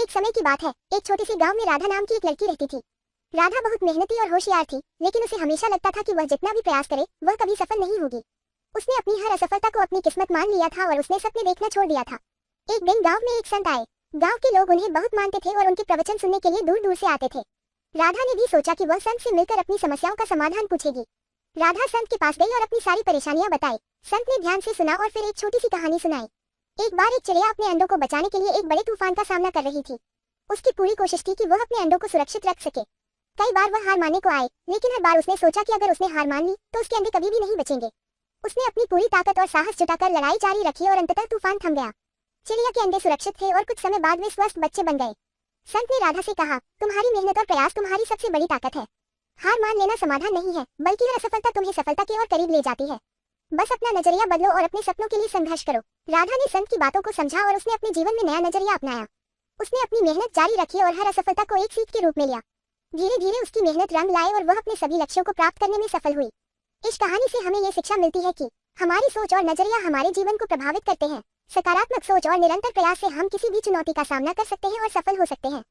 एक समय की बात है, एक छोटे से गांव में राधा नाम की एक लड़की रहती थी। राधा बहुत मेहनती और होशियार थी, लेकिन उसे हमेशा लगता था कि वह जितना भी प्रयास करे वह कभी सफल नहीं होगी। उसने अपनी हर असफलता को अपनी किस्मत मान लिया था और उसने सपने देखना छोड़ दिया था। एक दिन गांव में एक संत आए। गांव के लोग उन्हें बहुत मानते थे और उनके प्रवचन सुनने के लिए दूर दूर से आते थे। राधा ने भी सोचा कि वह संत से मिलकर अपनी समस्याओं का समाधान पूछेगी। राधा संत के पास गई और अपनी सारी परेशानियां बताई। संत ने ध्यान से सुना और फिर एक छोटी सी कहानी सुनाई। एक बार एक चिड़िया अपने अंडों को बचाने के लिए एक बड़े तूफान का सामना कर रही थी। उसकी पूरी कोशिश थी कि वह अपने अंडों को सुरक्षित रख सके। कई बार वह हार मानने को आए, लेकिन हर बार उसने सोचा कि अगर उसने हार मान ली तो उसके अंडे कभी भी नहीं बचेंगे। उसने अपनी पूरी ताकत और साहस जुटाकर लड़ाई जारी रखी और अंततः तूफान थम गया। चिड़िया के अंडे सुरक्षित थे और कुछ समय बाद वे स्वस्थ बच्चे बन गए। संत ने राधा से कहा, तुम्हारी मेहनत और प्रयास तुम्हारी सबसे बड़ी ताकत है। हार मान लेना समाधान नहीं है, बल्कि हर असफलता तुम्हें सफलता के और करीब ले जाती है। बस अपना नजरिया बदलो और अपने सपनों के लिए संघर्ष करो। राधा ने संत की बातों को समझा और उसने अपने जीवन में नया नजरिया अपनाया। उसने अपनी मेहनत जारी रखी और हर असफलता को एक सीख के रूप में लिया। धीरे धीरे उसकी मेहनत रंग लाए और वह अपने सभी लक्ष्यों को प्राप्त करने में सफल हुई। इस कहानी से हमें ये शिक्षा मिलती है कि हमारी सोच और नजरिया हमारे जीवन को प्रभावित करते हैं। सकारात्मक सोच और निरंतर प्रयास से हम किसी भी चुनौती का सामना कर सकते हैं और सफल हो सकते हैं।